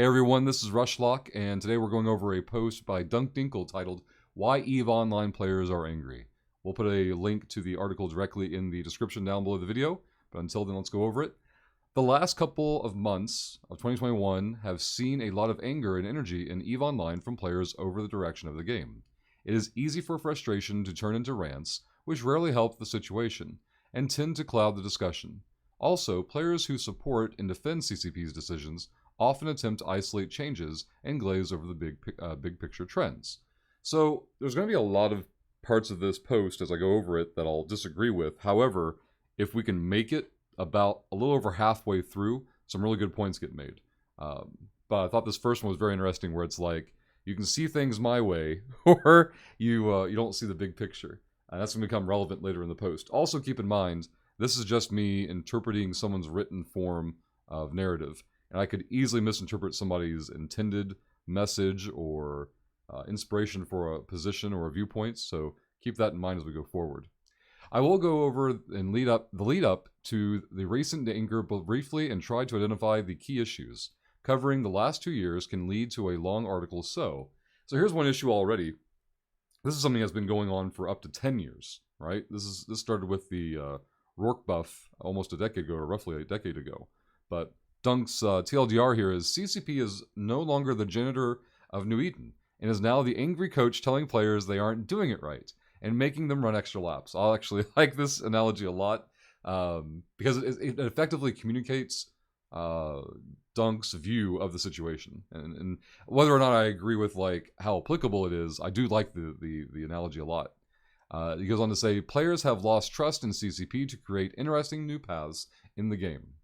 Hey everyone, this is Rushlock, and today we're going over a post by Dinkle titled, Why EVE Online Players Are Angry. We'll put a link to the article directly in the description down below the video, but until then, let's go over it. The last couple of months of 2021 have seen a lot of anger and energy in EVE Online from players over the direction of the game. It is easy for frustration to turn into rants, which rarely help the situation, and tend to cloud the discussion. Also, players who support and defend CCP's decisions often attempt to isolate changes and glaze over the big picture trends. So there's going to be a lot of parts of this post as I go over it that I'll disagree with. However, if we can make it about a little over halfway through, some really good points get made. But I thought this first one was very interesting, where it's like you can see things my way, or you don't see the big picture. And that's going to become relevant later in the post. Also, keep in mind, this is just me interpreting someone's written form of narrative. And I could easily misinterpret somebody's intended message or inspiration for a position or a viewpoint, so keep that in mind as we go forward. I will go over and lead up to the recent anger briefly and try to identify the key issues. Covering the last 2 years can lead to a long article, so here's one issue already. This is something that's been going on for up to 10 years, right? This started with the Rourke buff almost a decade ago, or roughly a decade ago. But Dunk's TLDR here is CCP is no longer the janitor of New Eden, and is now the angry coach telling players they aren't doing it right, and making them run extra laps. I actually like this analogy a lot, because it effectively communicates Dunk's view of the situation. And whether or not I agree with like how applicable it is, I do like the analogy a lot. He goes on to say, players have lost trust in CCP to create interesting new paths in the game.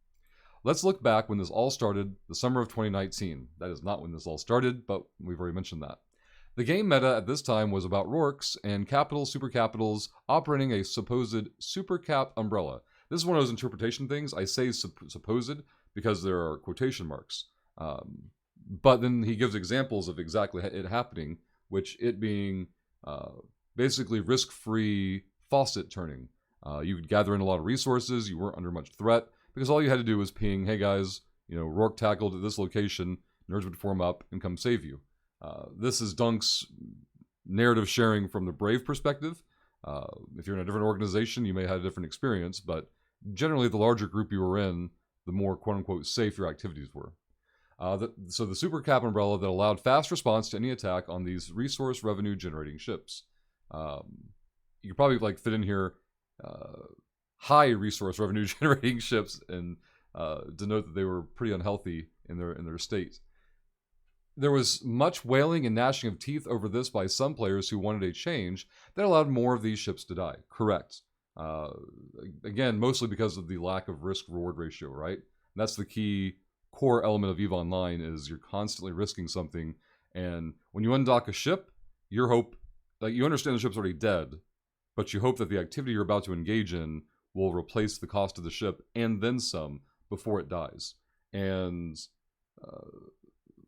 Let's look back when this all started, the summer of 2019. That is not when this all started, but we've already mentioned that. The game meta at this time was about Rourkes and super capitals operating a supposed super cap umbrella. This is one of those interpretation things. I say supposed because there are quotation marks. But then he gives examples of exactly it happening, which it being basically risk-free faucet turning. You could gather in a lot of resources, you weren't under much threat, because all you had to do was ping, hey guys, Rourke tackled at this location, nerds would form up and come save you. This is Dunk's narrative sharing from the Brave perspective. If you're in a different organization, you may have had a different experience, but generally the larger group you were in, the more quote-unquote safe your activities were. So the super cap umbrella that allowed fast response to any attack on these resource revenue generating ships. You could probably fit in here high resource revenue generating ships and denote that they were pretty unhealthy in their state. There was much wailing and gnashing of teeth over this by some players who wanted a change that allowed more of these ships to die. Correct. Again, mostly because of the lack of risk-reward ratio, right? And that's the key core element of EVE Online, is you're constantly risking something, and when you undock a ship, you understand the ship's already dead, but you hope that the activity you're about to engage in will replace the cost of the ship and then some before it dies. And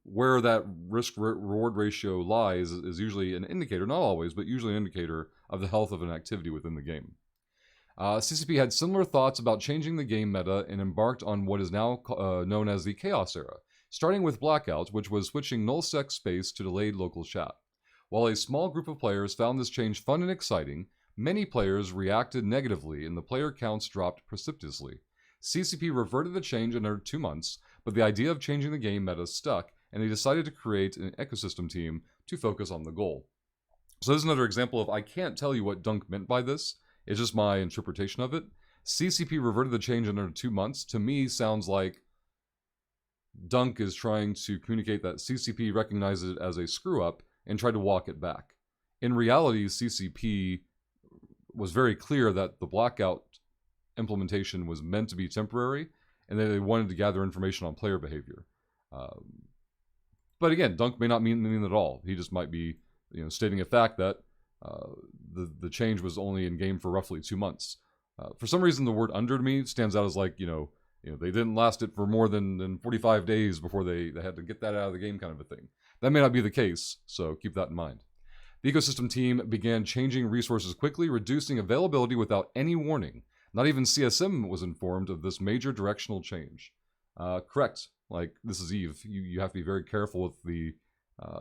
where that risk-reward ratio lies is usually an indicator, not always, but usually an indicator of the health of an activity within the game. CCP had similar thoughts about changing the game meta and embarked on what is now known as the Chaos Era, starting with Blackout, which was switching nullsec space to delayed local chat. While a small group of players found this change fun and exciting, many players reacted negatively and the player counts dropped precipitously. CCP reverted the change in under 2 months, but the idea of changing the game meta stuck, and they decided to create an ecosystem team to focus on the goal. So this is another example of, I can't tell you what Dunk meant by this, it's just my interpretation of it. CCP reverted the change in under 2 months, to me sounds like Dunk is trying to communicate that CCP recognizes it as a screw-up and tried to walk it back. In reality, CCP was very clear that the Blackout implementation was meant to be temporary, and they wanted to gather information on player behavior. But again, Dunk may not mean it at all. He just might be, stating a fact that the change was only in game for roughly 2 months. For some reason, the word "under" to me stands out as like, they didn't last it for more than 45 days before they had to get that out of the game, kind of a thing. That may not be the case, so keep that in mind. The ecosystem team began changing resources quickly, reducing availability without any warning. Not even CSM was informed of this major directional change. Correct. Like, this is EVE. You have to be very careful with the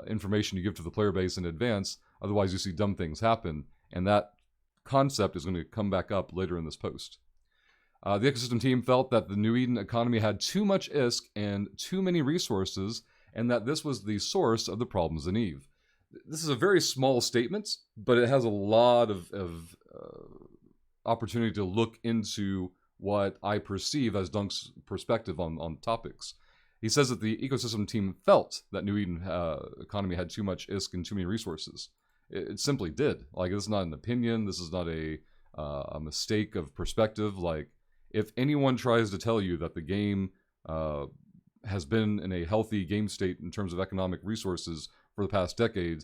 information you give to the player base in advance. Otherwise, you see dumb things happen. And that concept is going to come back up later in this post. The ecosystem team felt that the New Eden economy had too much ISK and too many resources, and that this was the source of the problems in EVE. This is a very small statement, but it has a lot of opportunity to look into what I perceive as Dunk's perspective on topics. He says that the ecosystem team felt that New Eden economy had too much ISK and too many resources. It simply did. Like, this is not an opinion. This is not a mistake of perspective. Like, if anyone tries to tell you that the game has been in a healthy game state in terms of economic resources for the past decade,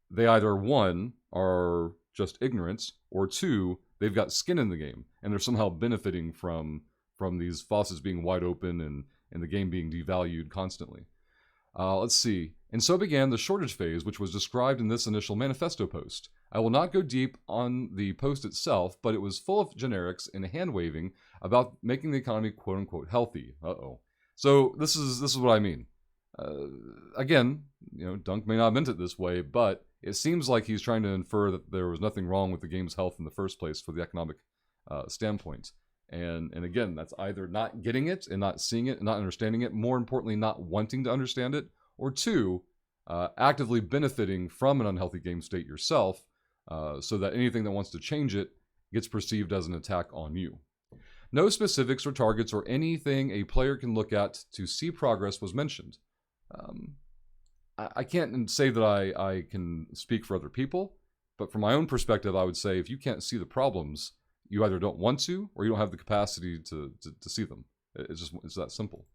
they either, one, are just ignorant, or two, they've got skin in the game, and they're somehow benefiting from these faucets being wide open and the game being devalued constantly. Let's see. And so began the shortage phase, which was described in this initial manifesto post. I will not go deep on the post itself, but it was full of generics and hand-waving about making the economy quote-unquote healthy. So this is what I mean. Again, Dunk may not have meant it this way, but it seems like he's trying to infer that there was nothing wrong with the game's health in the first place for the economic standpoint. And again, that's either not getting it and not seeing it and not understanding it, more importantly, not wanting to understand it, or two, actively benefiting from an unhealthy game state yourself, so that anything that wants to change it gets perceived as an attack on you. No specifics or targets or anything a player can look at to see progress was mentioned. I can't say that I can speak for other people, but from my own perspective, I would say if you can't see the problems, you either don't want to or you don't have the capacity to see them. It's that simple.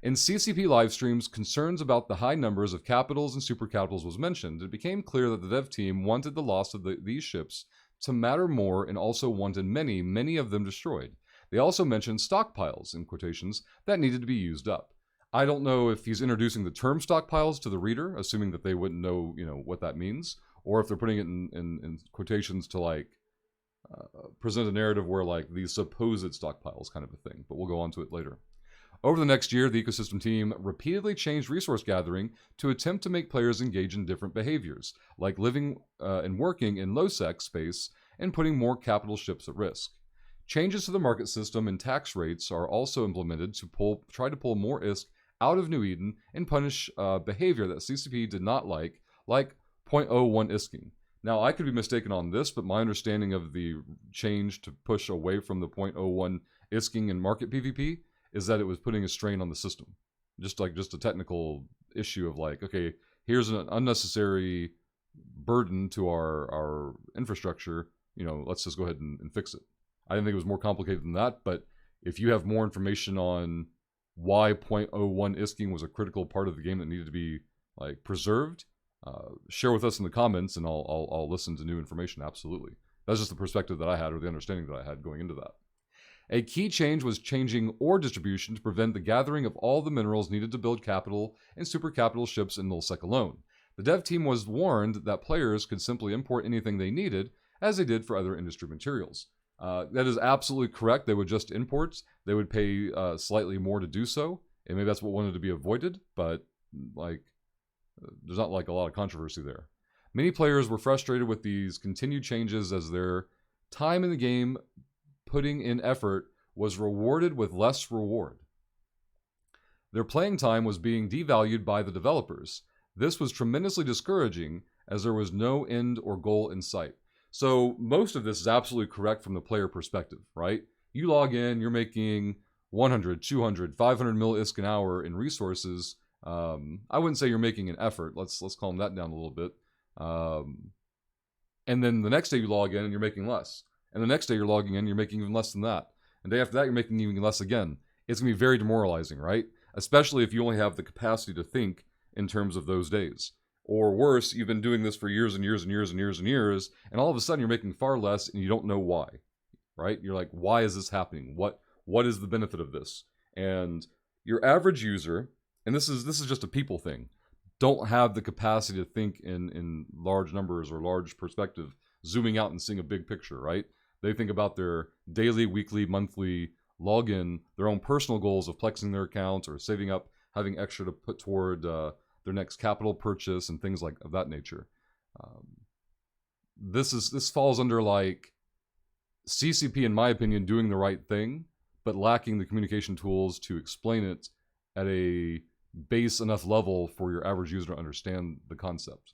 In CCP live streams, concerns about the high numbers of capitals and super capitals was mentioned. It became clear that the dev team wanted the loss of these ships to matter more and also wanted many of them destroyed. They also mentioned stockpiles, in quotations, that needed to be used up. I don't know if he's introducing the term stockpiles to the reader, assuming that they wouldn't know, what that means, or if they're putting it in quotations to, like, present a narrative where, like, these supposed stockpiles kind of a thing, but we'll go on to it later. Over the next year, the ecosystem team repeatedly changed resource gathering to attempt to make players engage in different behaviors, like living and working in low-sec space and putting more capital ships at risk. Changes to the market system and tax rates are also implemented to try to pull more ISK out of New Eden and punish behavior that CCP did not like 0.01 ISKing. Now, I could be mistaken on this, but my understanding of the change to push away from the 0.01 ISKing in market PvP is that it was putting a strain on the system. Just a technical issue of like, okay, here's an unnecessary burden to our infrastructure, let's just go ahead and fix it. I didn't think it was more complicated than that, but if you have more information on why 0.01 ISKing was a critical part of the game that needed to be like preserved, share with us in the comments, and I'll listen to new information. Absolutely, that's just the perspective that I had, or the understanding that I had going into that. A key change was changing ore distribution to prevent the gathering of all the minerals needed to build capital and super capital ships in nullsec alone. The dev team was warned that players could simply import anything they needed, as they did for other industry materials. That is absolutely correct. They would just import. They would pay slightly more to do so, and maybe that's what wanted to be avoided, but there's not like a lot of controversy there. Many players were frustrated with these continued changes as their time in the game putting in effort was rewarded with less reward. Their playing time was being devalued by the developers. This was tremendously discouraging as there was no end or goal in sight. So most of this is absolutely correct from the player perspective, right? You log in, you're making 100, 200, 500 mil ISK an hour in resources. I wouldn't say you're making an effort. Let's calm that down a little bit. And then the next day you log in and you're making less. And the next day you're logging in, you're making even less than that. And the day after that, you're making even less again. It's going to be very demoralizing, right? Especially if you only have the capacity to think in terms of those days. Or worse, you've been doing this for years and years and years and years and years, and all of a sudden you're making far less and you don't know why, right? You're like, why is this happening? What is the benefit of this? And your average user, and this is just a people thing, don't have the capacity to think in large numbers or large perspective, zooming out and seeing a big picture, right? They think about their daily, weekly, monthly log in their own personal goals of flexing their accounts or saving up, having extra to put toward their next capital purchase and things of that nature. This falls under like CCP, in my opinion, doing the right thing, but lacking the communication tools to explain it at a base enough level for your average user to understand the concept.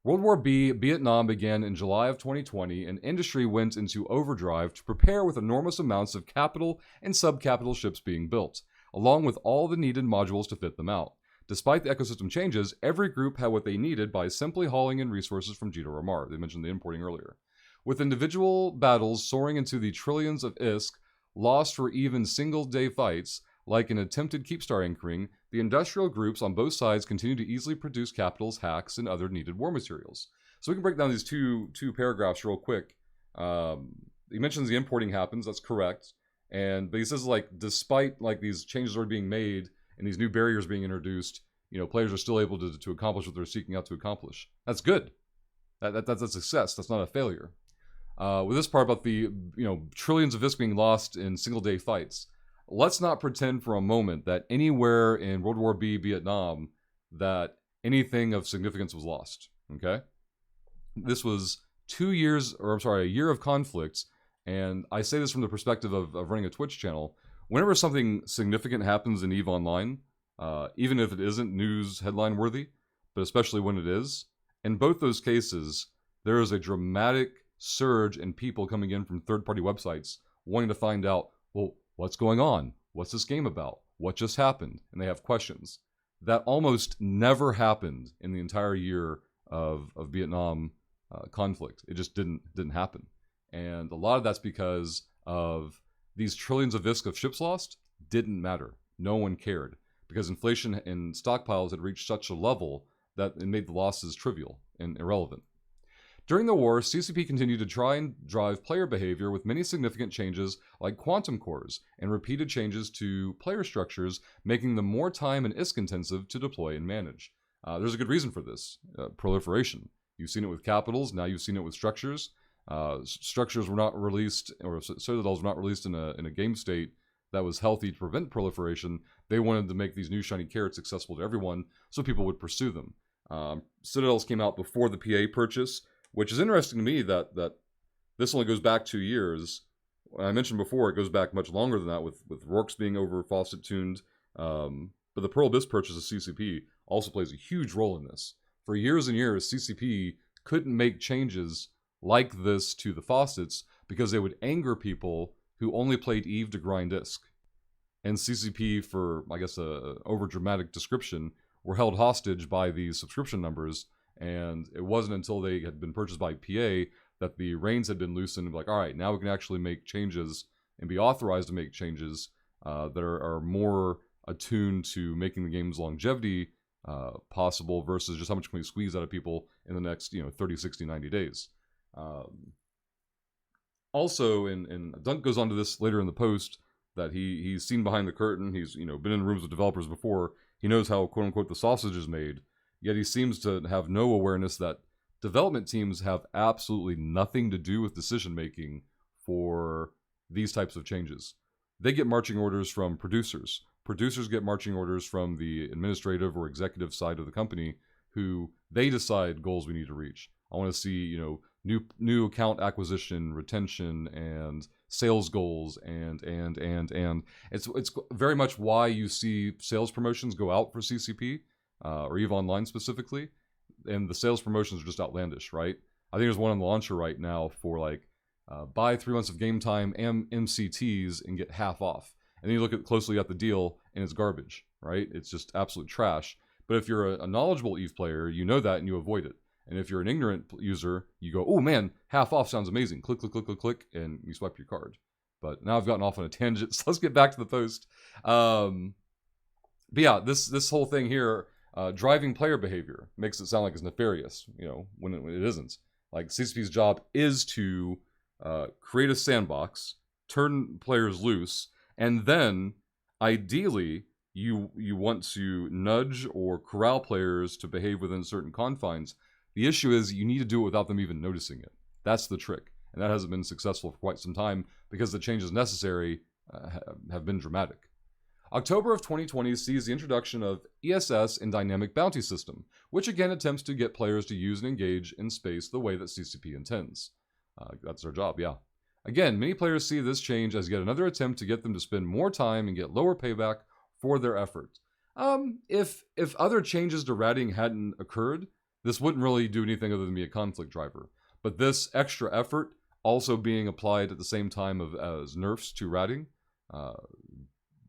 World War B, Vietnam began in July of 2020, and industry went into overdrive to prepare with enormous amounts of capital and sub-capital ships being built, along with all the needed modules to fit them out. Despite the ecosystem changes, every group had what they needed by simply hauling in resources from Jito or Mar. They mentioned the importing earlier. With individual battles soaring into the trillions of ISK, lost for even single-day fights, like an attempted Keepstar anchoring, the industrial groups on both sides continue to easily produce capitals, hacks, and other needed war materials. So we can break down these two paragraphs real quick. He mentions the importing happens, that's correct. But he says, like, despite like these changes are being made and these new barriers being introduced, players are still able to accomplish what they're seeking out to accomplish. That's good. That's a success. That's not a failure. With this part about the trillions of ISK being lost in single-day fights, let's not pretend for a moment that anywhere in World War B, Vietnam, that anything of significance was lost. Okay, this was a year of conflicts, and I say this from the perspective of running a Twitch channel. Whenever something significant happens in EVE Online, even if it isn't news headline worthy, but especially when it is, in both those cases, there is a dramatic surge in people coming in from third-party websites wanting to find out, well, what's going on? What's this game about? What just happened? And they have questions. That almost never happened in the entire year of Vietnam conflict. It just didn't happen. And a lot of that's because of these trillions of ISK of ships lost didn't matter. No one cared. Because inflation in stockpiles had reached such a level that it made the losses trivial and irrelevant. During the war, CCP continued to try and drive player behavior with many significant changes like quantum cores and repeated changes to player structures, making them more time and ISK intensive to deploy and manage. There's a good reason for this. Proliferation. You've seen it with capitals, now you've seen it with structures. Structures were not released, or citadels were not released in a game state that was healthy to prevent proliferation. They wanted to make these new shiny carrots accessible to everyone so people would pursue them. Citadels came out before the PA purchase, which is interesting to me that this only goes back 2 years. I mentioned before, it goes back much longer than that with Rorks being over faucet tuned. But the Pearl Abyss purchase of CCP also plays a huge role in this. For years and years, CCP couldn't make changes like this to the faucets because they would anger people who only played EVE to grind ISK. And CCP, for, I guess, a over-dramatic description, were held hostage by these subscription numbers, and it wasn't until they had been purchased by PA that the reins had been loosened and be like, all right, now we can actually make changes and be authorized to make changes that are more attuned to making the game's longevity possible versus just how much can we squeeze out of people in the next 30, 60, 90 days. Also, and Dunk goes on to this later in the post, that he's seen behind the curtain. He's been in rooms with developers before. He knows how quote unquote the sausage is made. Yet he seems to have no awareness that development teams have absolutely nothing to do with decision making for these types of changes. They get marching orders from producers. Producers get marching orders from the administrative or executive side of the company, who they decide goals we need to reach. I want to see new account acquisition, retention, and sales goals, and it's very much why you see sales promotions go out for CCP or EVE Online specifically, and the sales promotions are just outlandish, right? I think there's one on the launcher right now for like buy 3 months of game time and MCTs and get half off, and then you look closely at the deal and it's garbage, right? It's just absolute trash. But if you're a knowledgeable EVE player, you know that and you avoid it. And if you're an ignorant user, you go, oh man, half off sounds amazing. Click, click, click, click, click, and you swipe your card. But now I've gotten off on a tangent, so let's get back to the post. But yeah, this whole thing here, driving player behavior, makes it sound like it's nefarious, when it isn't. Like, CCP's job is to create a sandbox, turn players loose, and then, ideally, you want to nudge or corral players to behave within certain confines. The issue is you need to do it without them even noticing it. That's the trick. And that hasn't been successful for quite some time because the changes necessary have been dramatic. October of 2020 sees the introduction of ESS and Dynamic Bounty System, which again attempts to get players to use and engage in space the way that CCP intends. That's their job, yeah. Again, many players see this change as yet another attempt to get them to spend more time and get lower payback for their effort. If other changes to ratting hadn't occurred, this wouldn't really do anything other than be a conflict driver. But this extra effort also being applied at the same time as nerfs to ratting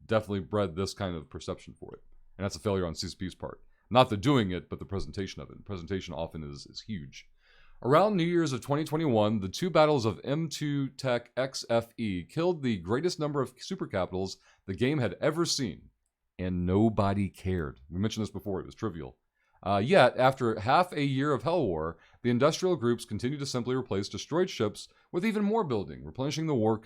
definitely bred this kind of perception for it. And that's a failure on CCP's part. Not the doing it, but the presentation of it. The presentation often is huge. Around New Year's of 2021, the two battles of M2 Tech XFE killed the greatest number of super capitals the game had ever seen. And nobody cared. We mentioned this before, it was trivial. Yet, after half a year of Hell War, the industrial groups continued to simply replace destroyed ships with even more building, replenishing the war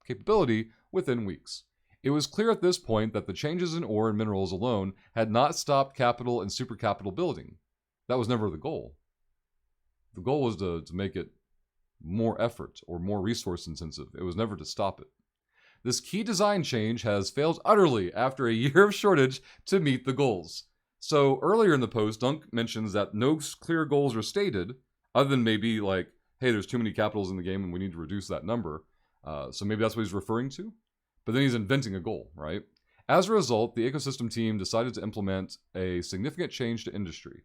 capability within weeks. It was clear at this point that the changes in ore and minerals alone had not stopped capital and super capital building. That was never the goal. The goal was to make it more effort or more resource intensive. It was never to stop it. This key design change has failed utterly after a year of shortage to meet the goals. So earlier in the post, Dunk mentions that no clear goals are stated, other than maybe like, hey, there's too many capitals in the game and we need to reduce that number. So maybe that's what he's referring to. But then he's inventing a goal, right? As a result, the ecosystem team decided to implement a significant change to industry.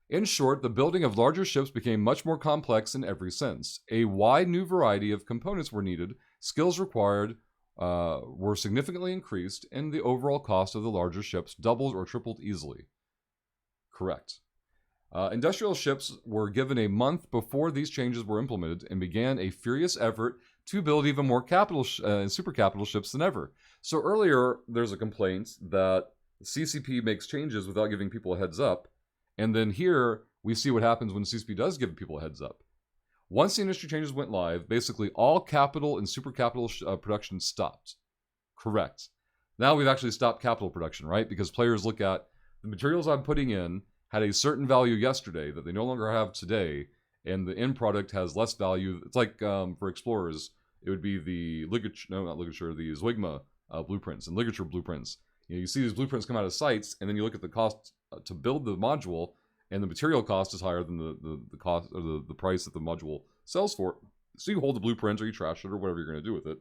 In short, the building of larger ships became much more complex in every sense. A wide new variety of components were needed, skills required were significantly increased, and the overall cost of the larger ships doubled or tripled easily. Correct. Industrial ships were given a month before these changes were implemented and began a furious effort to build even more capital and super capital ships than ever. So earlier, there's a complaint that CCP makes changes without giving people a heads up. And then here, we see what happens when CCP does give people a heads up. Once the industry changes went live, basically all capital and super capital production stopped. Correct. Now we've actually stopped capital production, right? Because players look at the materials I'm putting in had a certain value yesterday that they no longer have today, and the end product has less value. It's like for explorers, it would be the the Zwigma blueprints and ligature blueprints. You see these blueprints come out of sites, and then you look at the cost to build the module, and the material cost is higher than the cost or the price that the module sells for. So you hold the blueprint or you trash it or whatever you're going to do with it,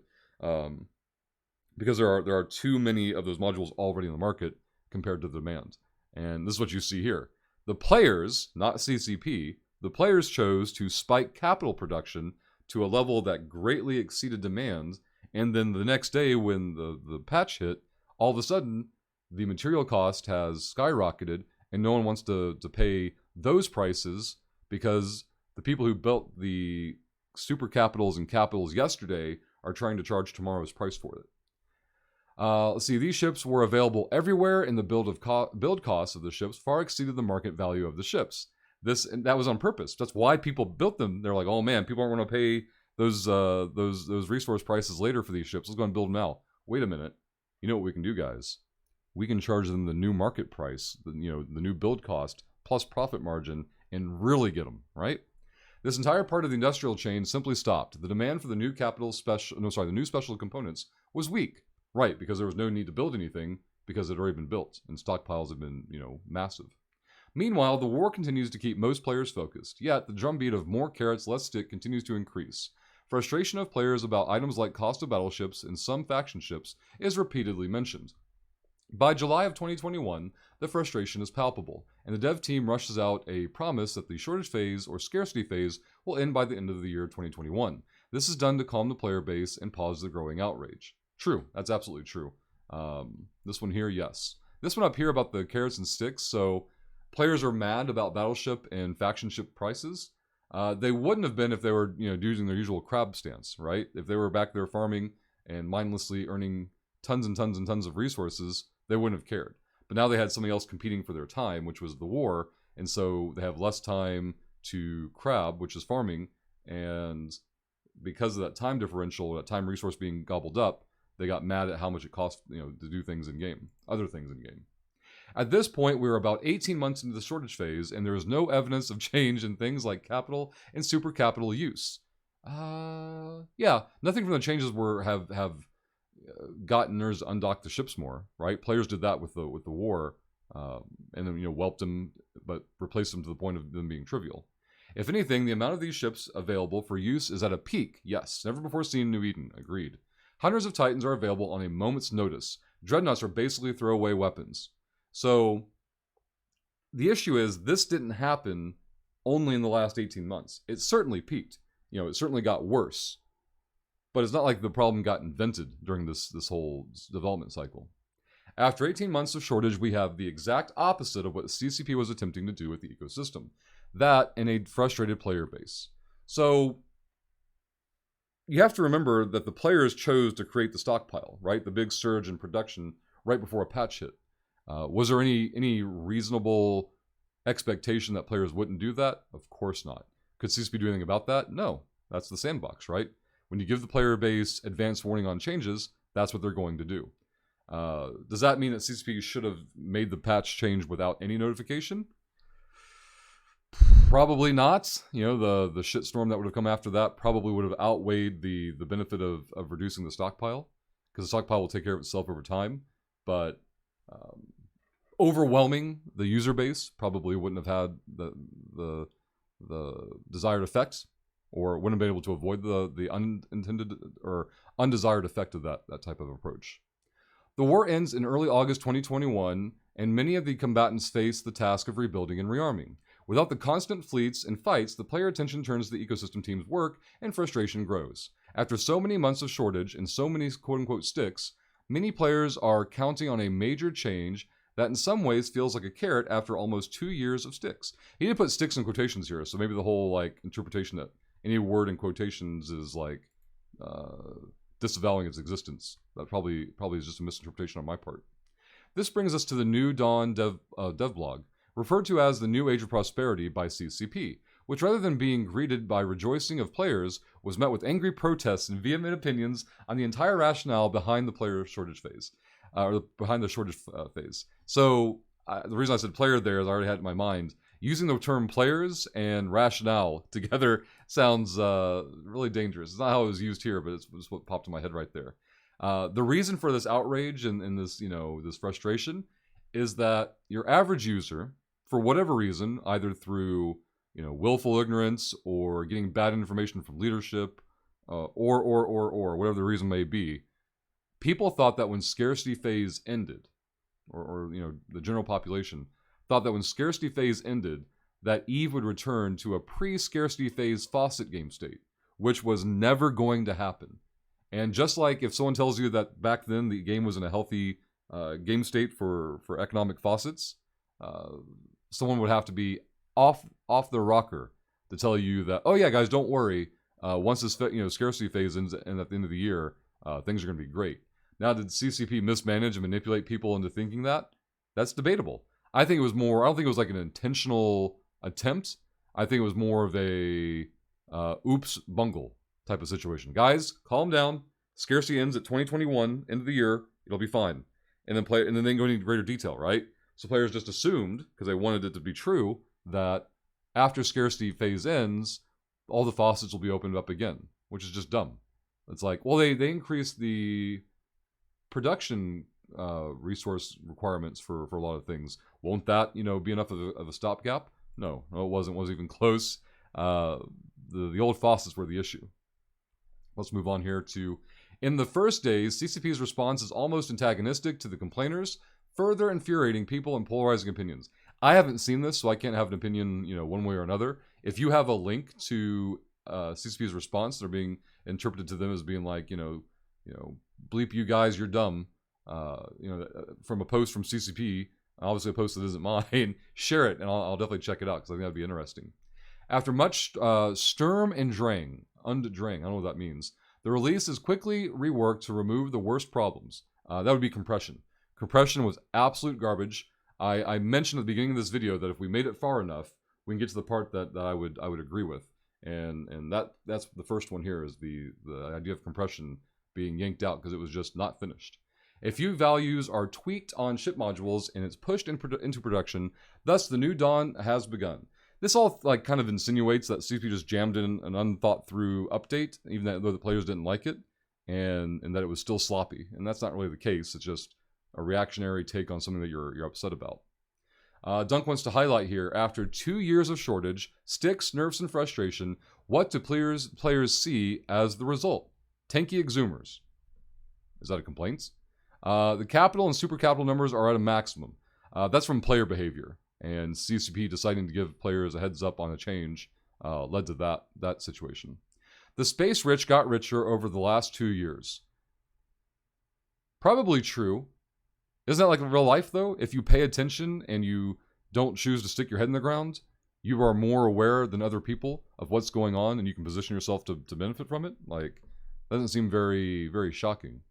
because there are too many of those modules already in the market compared to the demand. And this is what you see here. The players, not CCP, the players chose to spike capital production to a level that greatly exceeded demand, and then the next day when the patch hit, all of a sudden the material cost has skyrocketed, and no one wants to pay those prices because the people who built the super capitals and capitals yesterday are trying to charge tomorrow's price for it. Let's see, these ships were available everywhere, and the build costs of the ships far exceeded the market value of the ships. That was on purpose. That's why people built them. They're like, oh man, people aren't going to pay those resource prices later for these ships. Let's go and build them now. Wait a minute. You know what we can do, guys? We can charge them the new market price, the new build cost plus profit margin, and really get them right. This entire part of the industrial chain simply stopped. The demand for the new the new special components was weak. Right, because there was no need to build anything because it had already been built, and stockpiles have been, massive. Meanwhile, the war continues to keep most players focused, yet the drumbeat of more carrots, less stick continues to increase. Frustration of players about items like cost of battleships and some faction ships is repeatedly mentioned. By July of 2021, the frustration is palpable, and the dev team rushes out a promise that the shortage phase or scarcity phase will end by the end of the year 2021. This is done to calm the player base and pause the growing outrage. True, that's absolutely true. This one here, yes. This one up here about the carrots and sticks, so players are mad about battleship and faction ship prices. They wouldn't have been if they were, using their usual crab stance, right? If they were back there farming and mindlessly earning tons and tons and tons of resources, they wouldn't have cared. But now they had something else competing for their time, which was the war, and so they have less time to crab, which is farming, and because of that time differential, that time resource being gobbled up, they got mad at how much it cost, to do things in game, other things in game. At this point, we were about 18 months into the shortage phase, and there is no evidence of change in things like capital and super capital use. Yeah, nothing from the changes have got nerds to undock the ships more, right? Players did that with the war, and then whelped them, but replaced them to the point of them being trivial. If anything, the amount of these ships available for use is at a peak. Yes, never before seen in New Eden. Agreed. Hundreds of Titans are available on a moment's notice. Dreadnoughts are basically throwaway weapons. So the issue is this didn't happen only in the last 18 months. It certainly peaked. It certainly got worse. But it's not like the problem got invented during this whole development cycle. After 18 months of shortage, we have the exact opposite of what CCP was attempting to do with the ecosystem. That and a frustrated player base. So you have to remember that the players chose to create the stockpile, right? The big surge in production right before a patch hit. Was there any reasonable expectation that players wouldn't do that? Of course not. Could CCP do anything about that? No. That's the sandbox, right? When you give the player base advance warning on changes, that's what they're going to do. Does that mean that CCP should have made the patch change without any notification? Probably not. The shitstorm that would have come after that probably would have outweighed the benefit of reducing the stockpile, because the stockpile will take care of itself over time. But overwhelming the user base probably wouldn't have had the desired effect, or wouldn't have been able to avoid the unintended or undesired effect of that type of approach. The war ends in early August 2021, and many of the combatants face the task of rebuilding and rearming. Without the constant fleets and fights, the player attention turns to the ecosystem team's work, and frustration grows. After so many months of shortage and so many quote-unquote sticks, many players are counting on a major change that in some ways feels like a carrot after almost 2 years of sticks. He did put sticks in quotations here, so maybe the whole interpretation that any word in quotations is disavowing its existence. That probably is just a misinterpretation on my part. This brings us to the New Dawn dev blog, referred to as the New Age of Prosperity by CCP, which rather than being greeted by rejoicing of players, was met with angry protests and vehement opinions on the entire rationale behind the player shortage phase, or behind the shortage phase. So the reason I said player there is I already had it in my mind. Using the term players and rationale together sounds really dangerous. It's not how it was used here, but it's what popped in my head right there. The reason for this outrage and this, this frustration is that your average user, for whatever reason, either through, willful ignorance or getting bad information from leadership, or whatever the reason may be, people thought that when Scarcity phase ended, or the general population thought that when Scarcity phase ended, that EVE would return to a pre-Scarcity phase faucet game state, which was never going to happen. And just like if someone tells you that back then the game was in a healthy game state for economic faucets, someone would have to be off the rocker to tell you that, oh yeah, guys, don't worry. Once this Scarcity phase ends, and at the end of the year, things are going to be great. Now, did CCP mismanage and manipulate people into thinking that? That's debatable. I think it was more. I don't think it was like an intentional attempt. I think it was more of a oops bungle type of situation. Guys, calm down. Scarcity ends at 2021, end of the year. It'll be fine. And then they go into greater detail, right? So players just assumed, because they wanted it to be true, that after Scarcity phase ends, all the faucets will be opened up again, which is just dumb. It's like, well, they increased the production resource requirements for a lot of things. Won't that be enough of a stopgap? No, it wasn't. Wasn't even close. The old faucets were the issue. Let's move on here to, in the first days, CCP's response is almost antagonistic to the complainers, further infuriating people and polarizing opinions. I haven't seen this, so I can't have an opinion, one way or another. If you have a link to CCP's response, they're being interpreted to them as being like, bleep you guys, you're dumb. From a post from CCP, obviously a post that isn't mine, share it, and I'll definitely check it out, because I think that'd be interesting. After much Sturm and Drang, I don't know what that means, the release is quickly reworked to remove the worst problems. That would be compression. Compression was absolute garbage. I mentioned at the beginning of this video that if we made it far enough, we can get to the part that I would agree with, and that's the first one here, is the idea of compression being yanked out because it was just not finished. A few values are tweaked on ship modules and it's pushed into production. Thus, the New Dawn has begun. This all kind of insinuates that CCP just jammed in an unthought through update, even though the players didn't like it. and that it was still sloppy. And that's not really the case. It's just a reactionary take on something that you're upset about. Dunk wants to highlight here, after 2 years of shortage, sticks, nerfs, and frustration, what do players see as the result? Tanky exhumers. Is that a complaint? The capital and super capital numbers are at a maximum. That's from player behavior, and CCP deciding to give players a heads up on a change led to that situation. The space rich got richer over the last 2 years. Probably true. Isn't that like real life, though? If you pay attention and you don't choose to stick your head in the ground, you are more aware than other people of what's going on, and you can position yourself to benefit from it. Like, that doesn't seem very, very shocking.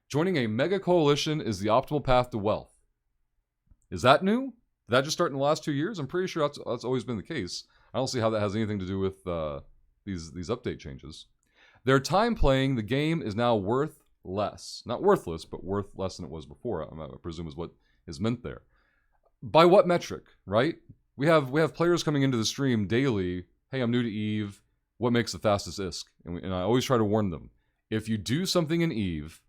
Joining a mega coalition is the optimal path to wealth. Is that new? Did that just start in the last 2 years? I'm pretty sure that's always been the case. I don't see how that has anything to do with these update changes. Their time playing the game is now worth less. Not worthless, but worth less than it was before, I presume is what is meant there. By what metric, right? We have players coming into the stream daily. Hey, I'm new to EVE. What makes the fastest ISK? And I always try to warn them. If you do something in EVE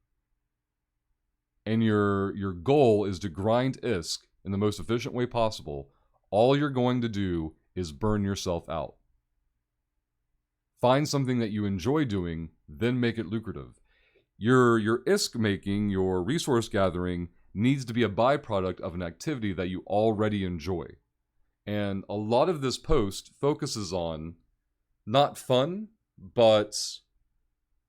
and your goal is to grind ISK in the most efficient way possible, all you're going to do is burn yourself out. Find something that you enjoy doing, then make it lucrative. Your ISK making, your resource gathering, needs to be a byproduct of an activity that you already enjoy. And a lot of this post focuses on not fun, but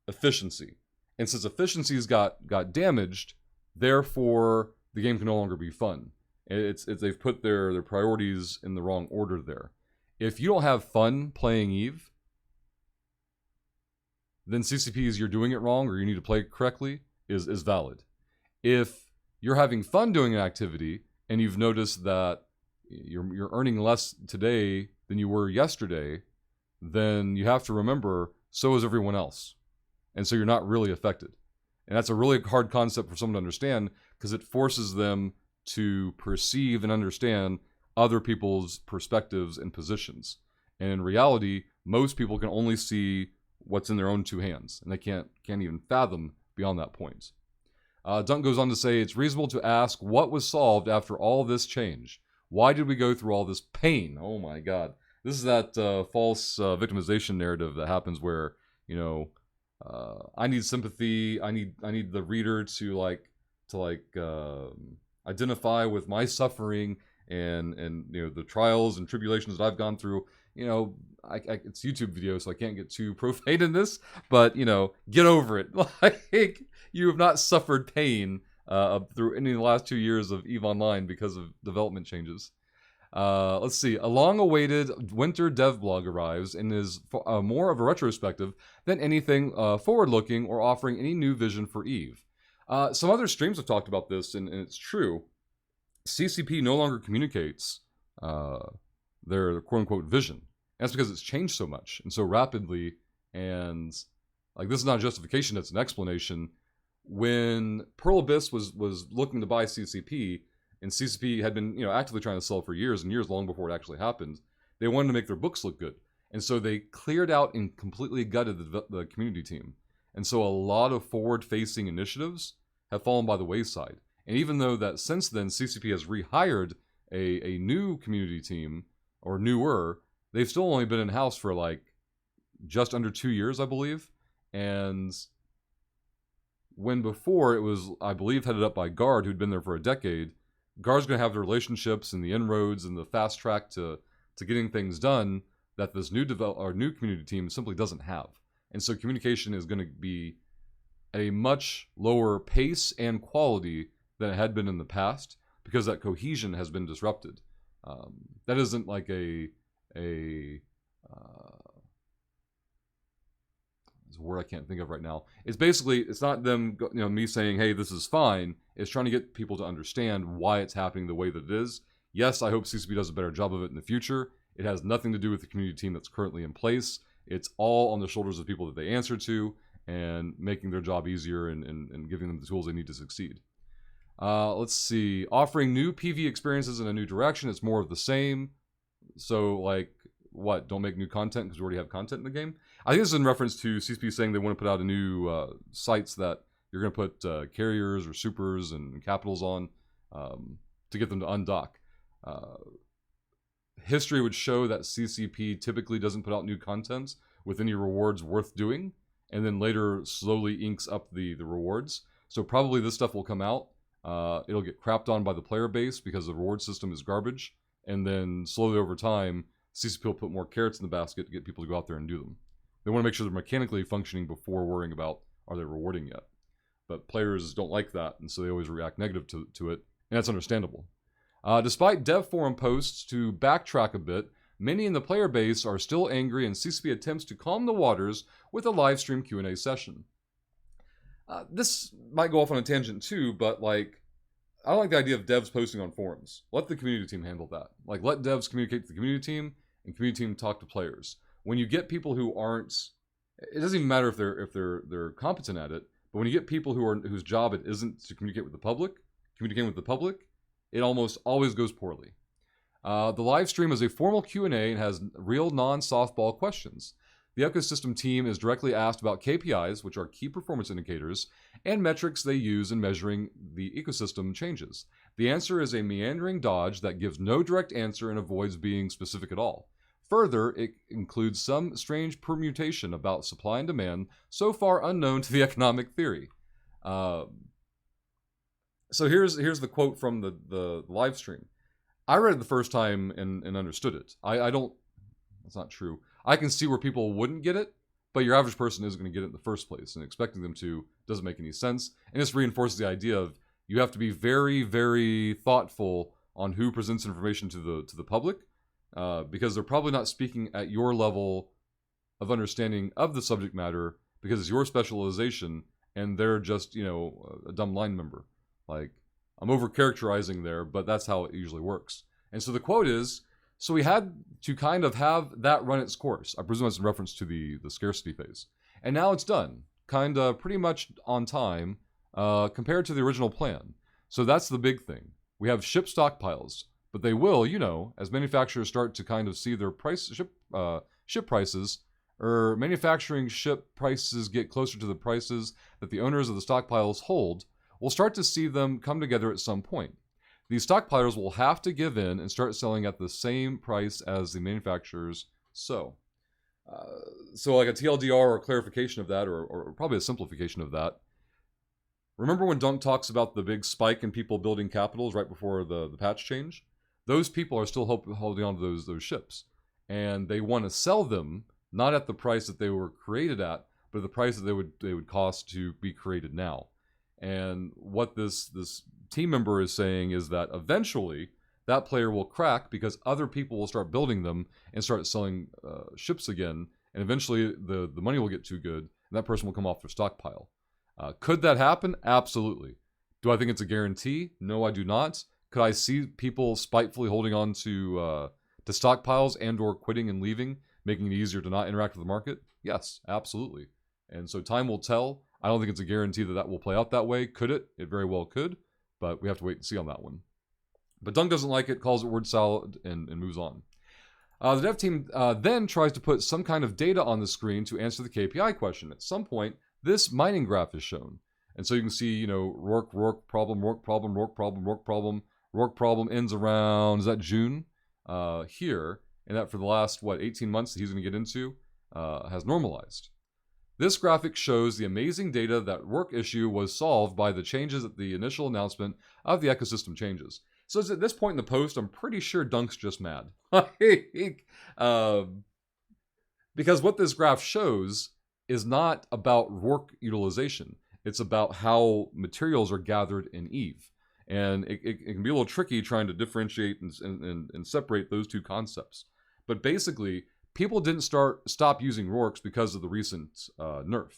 efficiency. And since efficiencies got damaged, therefore the game can no longer be fun. They've put their priorities in the wrong order there. If you don't have fun playing EVE, then CCP's you're doing it wrong or you need to play correctly is valid. If you're having fun doing an activity and you've noticed that you're earning less today than you were yesterday, then you have to remember, so is everyone else. And so you're not really affected. And that's a really hard concept for someone to understand because it forces them to perceive and understand other people's perspectives and positions. And in reality, most people can only see what's in their own two hands, and they can't even fathom beyond that point. Dunk goes on to say, it's reasonable to ask what was solved after all this change. Why did we go through all this pain? Oh my god. This is that false victimization narrative that happens where, I need sympathy, I need the reader to identify with my suffering and the trials and tribulations that I've gone through. It's YouTube video, so I can't get too profane in this, but, get over it. Like, you have not suffered pain through any of the last 2 years of EVE Online because of development changes. Let's see. A long-awaited winter dev blog arrives and is more of a retrospective than anything forward-looking or offering any new vision for EVE. Some other streams have talked about this, and it's true. CCP no longer communicates their quote-unquote vision. And that's because it's changed so much and so rapidly, and like this is not a justification, it's an explanation. When Pearl Abyss was looking to buy CCP, and CCP had been actively trying to sell for years and years, long before it actually happened, they wanted to make their books look good. And so they cleared out and completely gutted the community team. And so a lot of forward-facing initiatives have fallen by the wayside. And even though that since then CCP has rehired a new community team, or newer, they've still only been in-house for like just under 2 years, I believe. And when before it was, I believe, headed up by Guard, who'd been there for a decade, Guard's going to have the relationships and the inroads and the fast track to getting things done that this new community team simply doesn't have. And so communication is going to be at a much lower pace and quality than it had been in the past because that cohesion has been disrupted. That isn't like there's a word I can't think of right now. It's not them, me saying, hey, this is fine. It's trying to get people to understand why it's happening the way that it is. Yes, I hope CCP does a better job of it in the future. It has nothing to do with the community team that's currently in place. It's all on the shoulders of people that they answer to and making their job easier and giving them the tools they need to succeed. Let's see. Offering new PvE experiences in a new direction. It's more of the same. So, like, what? Don't make new content because we already have content in the game? I think this is in reference to CCP saying they want to put out a new sites that you're going to put carriers or supers and capitals on to get them to undock. History would show that CCP typically doesn't put out new content with any rewards worth doing, and then later slowly inks up the rewards. So probably this stuff will come out. It'll get crapped on by the player base because the reward system is garbage, and then slowly over time, CCP will put more carrots in the basket to get people to go out there and do them. They want to make sure they're mechanically functioning before worrying about are they rewarding yet. But players don't like that, and so they always react negative to it, and that's understandable. Despite dev forum posts to backtrack a bit, many in the player base are still angry, and CCP attempts to calm the waters with a live stream Q&A session. This might go off on a tangent too, but like, I don't like the idea of devs posting on forums. Let the community team handle that. Like, let devs communicate to the community team, and community team talk to players. When you get people who aren't, it doesn't even matter if they're competent at it, but when you get people whose job it isn't to communicate with the public, it almost always goes poorly. The live stream is a formal Q&A and has real non-softball questions. The ecosystem team is directly asked about KPIs, which are key performance indicators, and metrics they use in measuring the ecosystem changes. The answer is a meandering dodge that gives no direct answer and avoids being specific at all. Further, it includes some strange permutation about supply and demand, so far unknown to the economic theory. So here's the quote from the live stream. I read it the first time and understood it. I don't, that's not true. I can see where people wouldn't get it, but your average person isn't going to get it in the first place, and expecting them to doesn't make any sense. And this reinforces the idea of you have to be very, very thoughtful on who presents information to the public, because they're probably not speaking at your level of understanding of the subject matter, because it's your specialization, and they're just, you know, a dumb line member. Like, I'm over-characterizing there, but that's how it usually works. And so the quote is, so we had to kind of have that run its course. I presume it's in reference to the scarcity phase. And now it's done, kind of pretty much on time, compared to the original plan. So that's the big thing. We have ship stockpiles, but they will, you know, as manufacturers start to kind of see their ship prices, or manufacturing ship prices get closer to the prices that the owners of the stockpiles hold, we'll start to see them come together at some point. These stockpilers will have to give in and start selling at the same price as the manufacturers. So like a TLDR or a clarification of that, or probably a simplification of that. Remember when Dunk talks about the big spike in people building capitals right before the patch change? Those people are still holding on to those ships. And they want to sell them, not at the price that they were created at, but at the price that they would cost to be created now. And what this team member is saying is that eventually that player will crack because other people will start building them and start selling ships again, and eventually the money will get too good and that person will come off their stockpile. Could that happen? Absolutely. Do I think it's a guarantee? No, I do not. Could I see people spitefully holding on to stockpiles and or quitting and leaving, making it easier to not interact with the market? Yes, absolutely. And so time will tell. I don't think it's a guarantee that will play out that way. Could it? It very well could, but we have to wait and see on that one. But Dunk doesn't like it, calls it word salad, and moves on. The dev team then tries to put some kind of data on the screen to answer the KPI question. At some point, this mining graph is shown. And so you can see, you know, Rourke problem, Rourke problem, Rourke problem, Rourke problem. Rourke problem ends around, is that June? Here. And that for the last, 18 months that he's going to get into, has normalized. This graphic shows the amazing data that Rourke issue was solved by the changes at the initial announcement of the ecosystem changes. So at this point in the post, I'm pretty sure Dunk's just mad. Because what this graph shows is not about Rourke utilization. It's about how materials are gathered in Eve. And it can be a little tricky trying to differentiate and separate those two concepts. But basically, people didn't stop using Rourkes because of the recent nerf,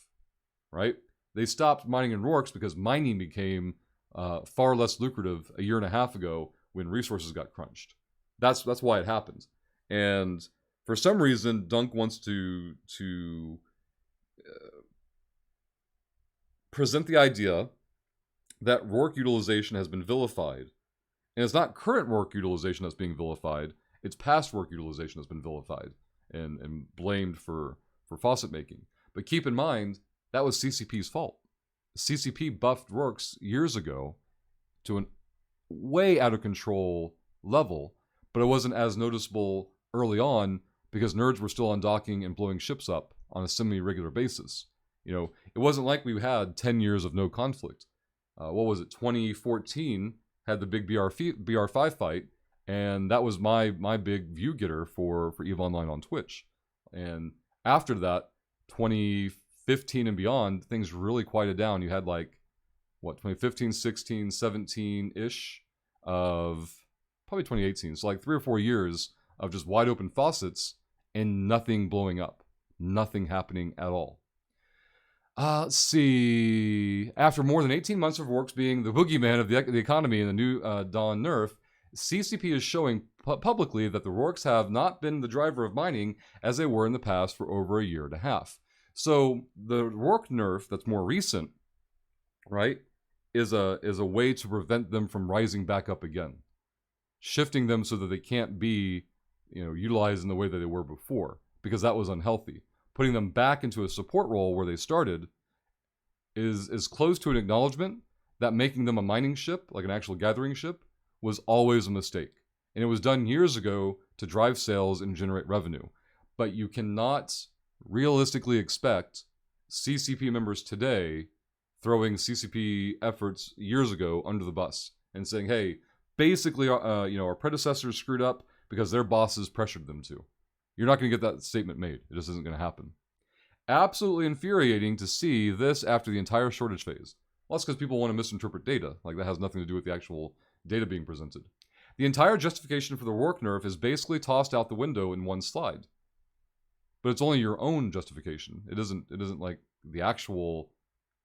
right? They stopped mining in Rourkes because mining became far less lucrative a year and a half ago when resources got crunched. That's why it happened. And for some reason, Dunk wants to present the idea that Rourke utilization has been vilified. And it's not current Rourke utilization that's being vilified, it's past Rourke utilization that's been vilified and blamed for faucet making. But keep in mind, that was CCP's fault. CCP buffed Rorks years ago to an way out of control level, but it wasn't as noticeable early on because nerds were still undocking and blowing ships up on a semi-regular basis. You know, it wasn't like we had 10 years of no conflict. What was it? 2014 had the big BR5 fight, and that was my big view getter for EVE Online on Twitch. And after that, 2015 and beyond, things really quieted down. You had like, what, 2015, 16, 17-ish of probably 2018. So like 3 or 4 years of just wide open faucets and nothing blowing up. Nothing happening at all. Let's see. After more than 18 months of Rorks being the boogeyman of the economy in the new Dawn nerf, CCP is showing publicly that the Rorks have not been the driver of mining as they were in the past for over a year and a half. So the Rork nerf that's more recent, right, is a way to prevent them from rising back up again, shifting them so that they can't be, you know, utilized in the way that they were before, because that was unhealthy. Putting them back into a support role where they started is close to an acknowledgement that making them a mining ship, like an actual gathering ship, was always a mistake. And it was done years ago to drive sales and generate revenue. But you cannot realistically expect CCP members today throwing CCP efforts years ago under the bus and saying, hey, basically, our predecessors screwed up because their bosses pressured them to. You're not going to get that statement made. It just isn't going to happen. Absolutely infuriating to see this after the entire shortage phase. Well, that's because people want to misinterpret data. Like, that has nothing to do with the actual data being presented. The entire justification for the Rork nerf is basically tossed out the window in one slide. But it's only your own justification. It isn't like the actual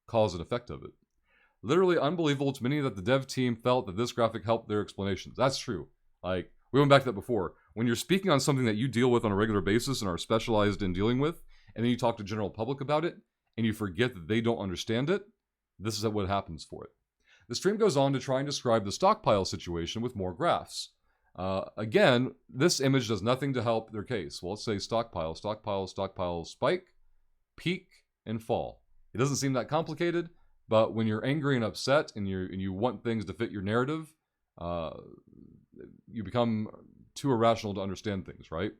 cause and effect of it. Literally unbelievable to many that the dev team felt that this graphic helped their explanations. That's true. Like, we went back to that before. When you're speaking on something that you deal with on a regular basis and are specialized in dealing with, and then you talk to general public about it, and you forget that they don't understand it, this is what happens for it. The stream goes on to try and describe the stockpile situation with more graphs. Again, this image does nothing to help their case. Well, let's say stockpile, stockpile, stockpile, spike, peak, and fall. It doesn't seem that complicated, but when you're angry and upset and you want things to fit your narrative, you become too irrational to understand things, right?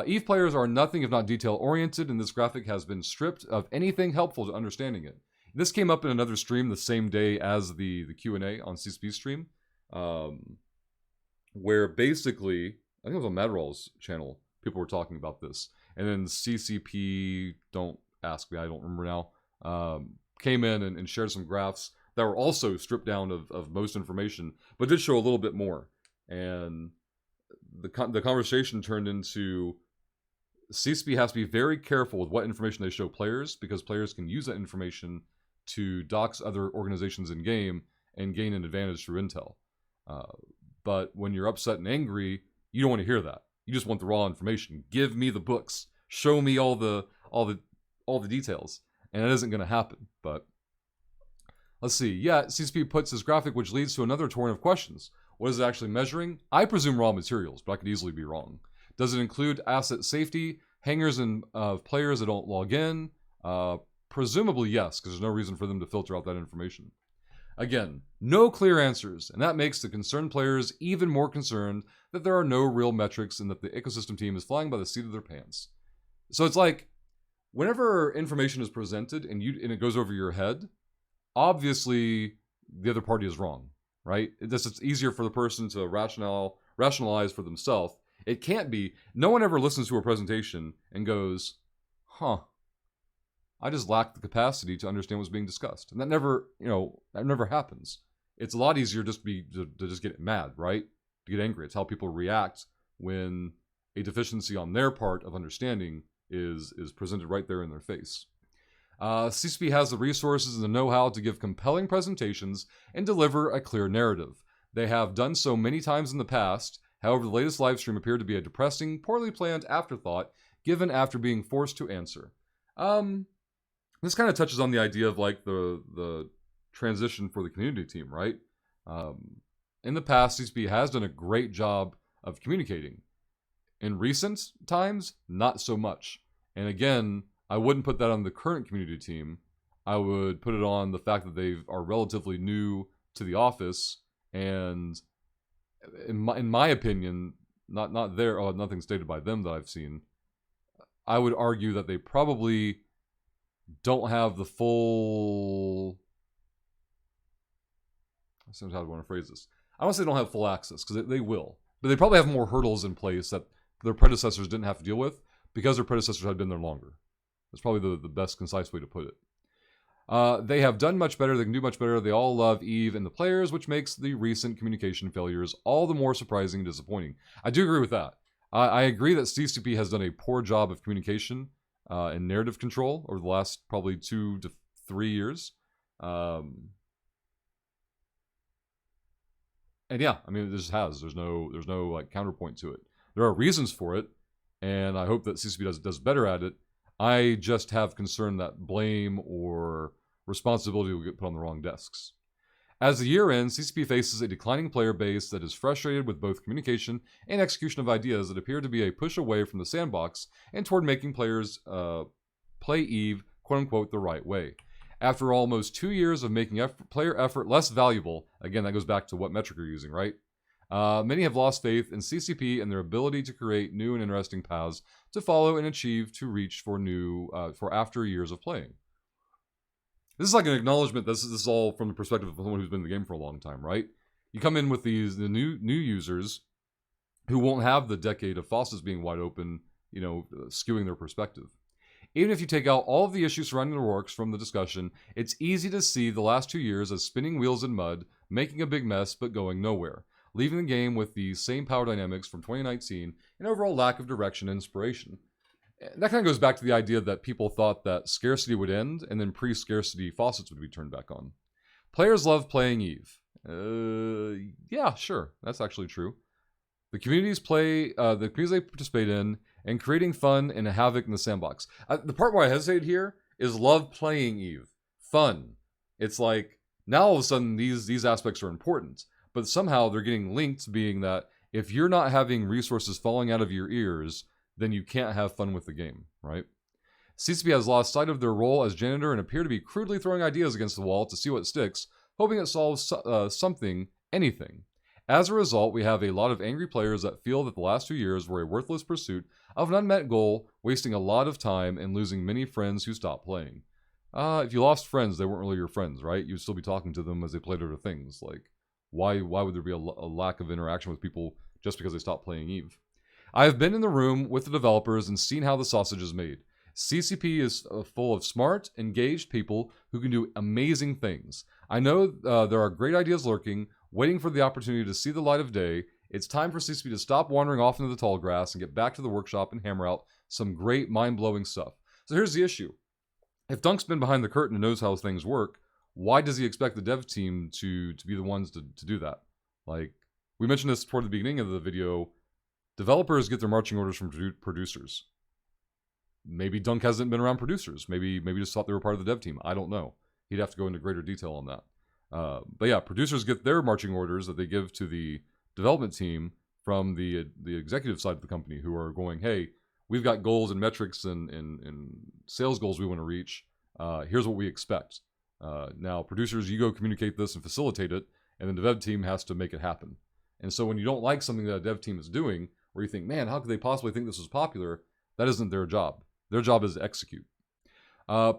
EVE players are nothing if not detail-oriented, and this graphic has been stripped of anything helpful to understanding it. This came up in another stream the same day as the Q&A on CCP's stream, where basically, I think it was on Madroll's channel, people were talking about this. And then CCP, don't ask me, I don't remember now, came in and shared some graphs that were also stripped down of most information, but did show a little bit more. And the conversation turned into CCP has to be very careful with what information they show players, because players can use that information to dox other organizations in game and gain an advantage through intel. But when you're upset and angry, you don't want to hear that. You just want the raw information. Give me the books. Show me all the details. And it isn't going to happen. But let's see. Yeah, CCP puts this graphic, which leads to another torrent of questions. What is it actually measuring? I presume raw materials, but I could easily be wrong. Does it include asset safety, hangers of players that don't log in? Presumably yes, because there's no reason for them to filter out that information. Again, no clear answers, and that makes the concerned players even more concerned that there are no real metrics and that the ecosystem team is flying by the seat of their pants. So it's like, whenever information is presented and it goes over your head, obviously the other party is wrong, right? It's easier for the person to rationalize for themselves. It can't be. No one ever listens to a presentation and goes, huh, I just lack the capacity to understand what's being discussed. And that never happens. It's a lot easier just to just get mad, right? To get angry. It's how people react when a deficiency on their part of understanding is presented right there in their face. CCP has the resources and the know-how to give compelling presentations and deliver a clear narrative. They have done so many times in the past. However, the latest livestream appeared to be a depressing, poorly planned afterthought given after being forced to answer. This kind of touches on the idea of like the transition for the community team, right? In the past, CCP has done a great job of communicating. In recent times, not so much. And again, I wouldn't put that on the current community team. I would put it on the fact that they are relatively new to the office, and in my opinion, nothing stated by them that I've seen. I would argue that they probably don't have the full. Sometimes how do I want to phrase this? I don't say they don't have full access, because they will, but they probably have more hurdles in place that their predecessors didn't have to deal with because their predecessors had been there longer. That's probably the best concise way to put it. They have done much better. They can do much better. They all love Eve and the players, which makes the recent communication failures all the more surprising and disappointing. I do agree with that. I agree that CCP has done a poor job of communication and narrative control over the last probably 2 to 3 years. And yeah, I mean, it just has. There's no like counterpoint to it. There are reasons for it, and I hope that CCP does better at it. I just have concern that blame or responsibility will get put on the wrong desks. As the year ends, CCP faces a declining player base that is frustrated with both communication and execution of ideas that appear to be a push away from the sandbox and toward making players play Eve, quote-unquote, the right way. After almost 2 years of making player effort less valuable, again, that goes back to what metric you're using, right? Many have lost faith in CCP and their ability to create new and interesting paths to follow and achieve to reach for after years of playing. This is like an acknowledgement. This is all from the perspective of someone who's been in the game for a long time, right? You come in with the new users who won't have the decade of faucets being wide open, skewing their perspective. Even if you take out all of the issues surrounding the works from the discussion, it's easy to see the last 2 years as spinning wheels in mud, making a big mess but going nowhere, leaving the game with the same power dynamics from 2019 and overall lack of direction and inspiration. And that kind of goes back to the idea that people thought that Scarcity would end and then pre-Scarcity faucets would be turned back on. Players love playing Eve. Yeah, sure, that's actually true. The communities they participate in, and creating fun and havoc in the sandbox. The part where I hesitate here is love playing Eve. Fun. It's like, now all of a sudden these aspects are important, but somehow they're getting linked, being that if you're not having resources falling out of your ears, then you can't have fun with the game, right? CCP has lost sight of their role as janitor and appear to be crudely throwing ideas against the wall to see what sticks, hoping it solves anything. As a result, we have a lot of angry players that feel that the last 2 years were a worthless pursuit of an unmet goal, wasting a lot of time and losing many friends who stopped playing. If you lost friends, they weren't really your friends, right? You'd still be talking to them as they played other things. Like, why would there be a lack of interaction with people just because they stopped playing Eve? I have been in the room with the developers and seen how the sausage is made. CCP is full of smart, engaged people who can do amazing things. I know there are great ideas lurking, waiting for the opportunity to see the light of day. It's time for CCP to stop wandering off into the tall grass and get back to the workshop and hammer out some great, mind-blowing stuff. So here's the issue. If Dunk's been behind the curtain and knows how things work, why does he expect the dev team to be the ones to do that? Like, we mentioned this toward the beginning of the video. Developers get their marching orders from producers. Maybe Dunk hasn't been around producers. Maybe just thought they were part of the dev team. I don't know. He'd have to go into greater detail on that. But yeah, producers get their marching orders that they give to the development team from the executive side of the company, who are going, hey, we've got goals and metrics and sales goals we want to reach. Here's what we expect. Now, producers, you go communicate this and facilitate it, and then the dev team has to make it happen. And so when you don't like something that a dev team is doing, or you think, man, how could they possibly think this is popular? That isn't their job. Their job is to execute.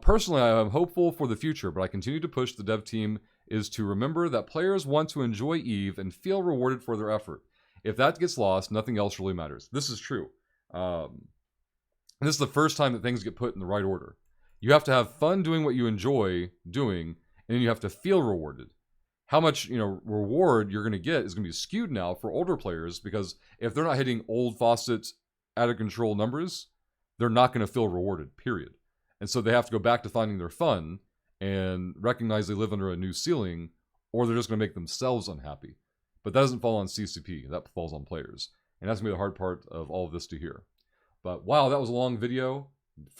Personally, I am hopeful for the future, but I continue to push the dev team is to remember that players want to enjoy Eve and feel rewarded for their effort. If that gets lost, nothing else really matters. This is true. This is the first time that things get put in the right order. You have to have fun doing what you enjoy doing, and then you have to feel rewarded. How much reward you're going to get is going to be skewed now for older players, because if they're not hitting old faucet out of control numbers, they're not going to feel rewarded, period. And so they have to go back to finding their fun and recognize they live under a new ceiling, or they're just going to make themselves unhappy. But that doesn't fall on CCP. That falls on players. And that's going to be the hard part of all of this to hear. But wow, that was a long video.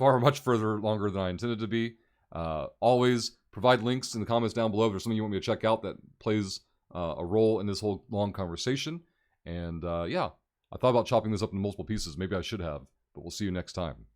Much further longer than I intended to be. Always provide links in the comments down below if there's something you want me to check out that plays a role in this whole long conversation. And yeah, I thought about chopping this up into multiple pieces. Maybe I should have. But we'll see you next time.